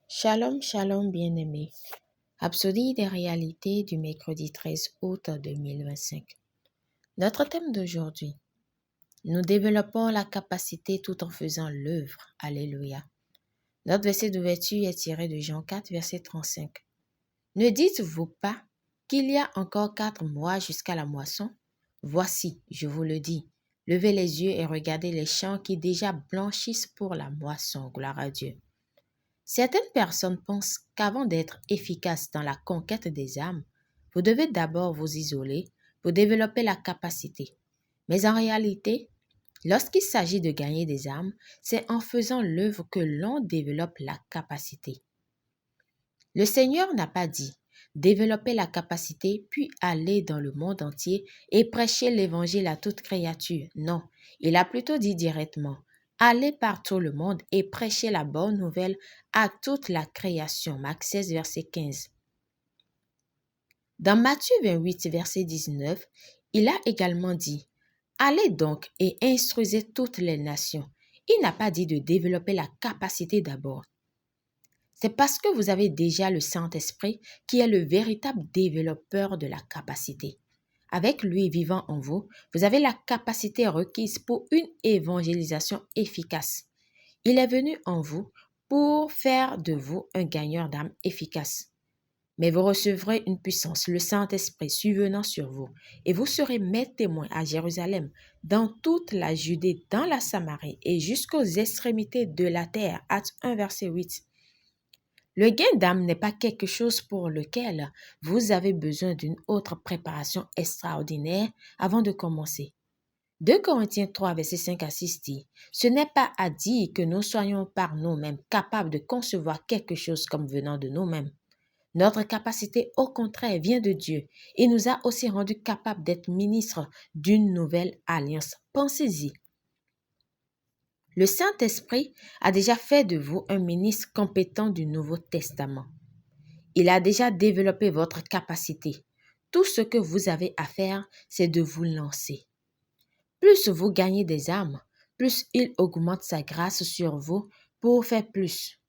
Shalom, shalom bien-aimés. Rhapsodie des réalités du mercredi 13 août 2025. Notre thème d'aujourd'hui. Nous développons la capacité tout en faisant l'œuvre. Alléluia. Notre verset d'ouverture est tiré de Jean 4, verset 35. Ne dites-vous pas qu'il y a encore 4 mois jusqu'à la moisson? Voici, je vous le dis, levez les yeux et regardez les champs qui déjà blanchissent pour la moisson. Gloire à Dieu. Certaines personnes pensent qu'avant d'être efficace dans la conquête des âmes, vous devez d'abord vous isoler pour développer la capacité. Mais en réalité, lorsqu'il s'agit de gagner des âmes, c'est en faisant l'œuvre que l'on développe la capacité. Le Seigneur n'a pas dit « développer la capacité puis aller dans le monde entier et prêcher l'évangile à toute créature ». Non, il a plutôt dit directement « allez par tout le monde et prêcher la bonne nouvelle à toute la création ». Marc 16, verset 15. Dans Matthieu 28, verset 19, il a également dit « allez donc et instruisez toutes les nations ». Il n'a pas dit de développer la capacité d'abord. C'est parce que vous avez déjà le Saint-Esprit qui est le véritable développeur de la capacité. Avec lui vivant en vous, vous avez la capacité requise pour une évangélisation efficace. Il est venu en vous pour faire de vous un gagneur d'âme efficace. Mais vous recevrez une puissance, le Saint-Esprit survenant sur vous, et vous serez mes témoins à Jérusalem, dans toute la Judée, dans la Samarie et jusqu'aux extrémités de la terre. Actes 1, verset 8. Le gain d'âme n'est pas quelque chose pour lequel vous avez besoin d'une autre préparation extraordinaire avant de commencer. 2 Corinthiens 3, verset 5 à 6 dit « Ce n'est pas à dire que nous soyons par nous-mêmes capables de concevoir quelque chose comme venant de nous-mêmes. Notre capacité, au contraire, vient de Dieu. Il nous a aussi rendus capables d'être ministres d'une nouvelle alliance. Pensez-y. Le Saint-Esprit a déjà fait de vous un ministre compétent du Nouveau Testament. Il a déjà développé votre capacité. Tout ce que vous avez à faire, c'est de vous lancer. Plus vous gagnez des âmes, plus il augmente sa grâce sur vous pour faire plus.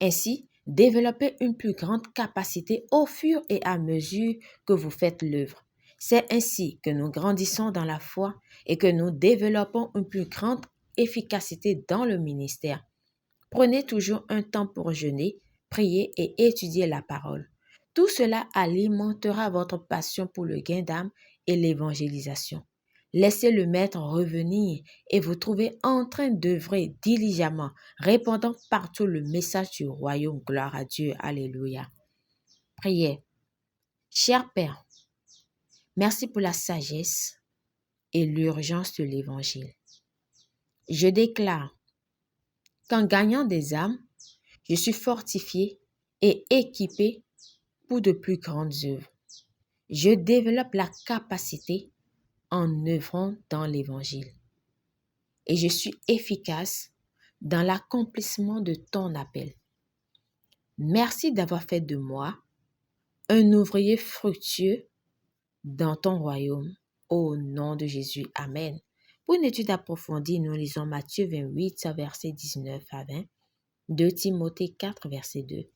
Ainsi, développez une plus grande capacité au fur et à mesure que vous faites l'œuvre. C'est ainsi que nous grandissons dans la foi et que nous développons une plus grande efficacité dans le ministère. Prenez toujours un temps pour jeûner, prier et étudier la parole. Tout cela alimentera votre passion pour le gain d'âme et l'évangélisation. Laissez le Maître revenir et vous trouvez en train d'œuvrer diligemment, répandant partout le message du royaume. Gloire à Dieu. Alléluia. Prière. Cher Père, merci pour la sagesse et l'urgence de l'Évangile. Je déclare qu'en gagnant des âmes, je suis fortifié et équipé pour de plus grandes œuvres. Je développe la capacité en œuvrant dans l'Évangile. Et je suis efficace dans l'accomplissement de ton appel. Merci d'avoir fait de moi un ouvrier fructueux dans ton royaume. Au nom de Jésus. Amen. Pour une étude approfondie, nous lisons Matthieu 28, verset 19 à 20, 2 Timothée 4, verset 2,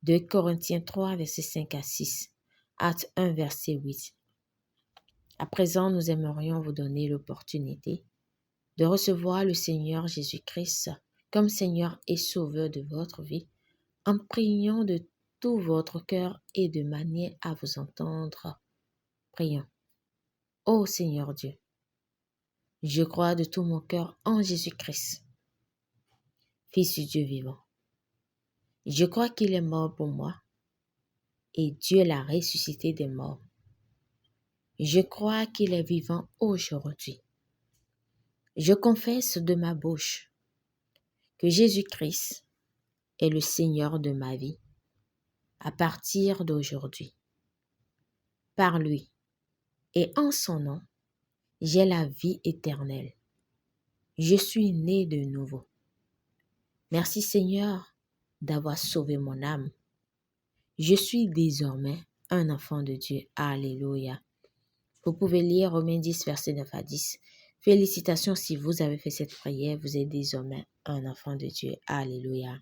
2 Corinthiens 3, verset 5 à 6, Actes 1, verset 8. À présent, nous aimerions vous donner l'opportunité de recevoir le Seigneur Jésus-Christ comme Seigneur et Sauveur de votre vie, en priant de tout votre cœur et de manière à vous entendre. Prions. Ô Seigneur Dieu, je crois de tout mon cœur en Jésus-Christ, Fils du Dieu vivant. Je crois qu'il est mort pour moi et Dieu l'a ressuscité des morts. Je crois qu'il est vivant aujourd'hui. Je confesse de ma bouche que Jésus-Christ est le Seigneur de ma vie à partir d'aujourd'hui. Par lui et en son nom, j'ai la vie éternelle. Je suis né de nouveau. Merci Seigneur d'avoir sauvé mon âme. Je suis désormais un enfant de Dieu. Alléluia. Vous pouvez lire Romains 10, versets 9 à 10. Félicitations si vous avez fait cette prière. Vous êtes désormais un enfant de Dieu. Alléluia.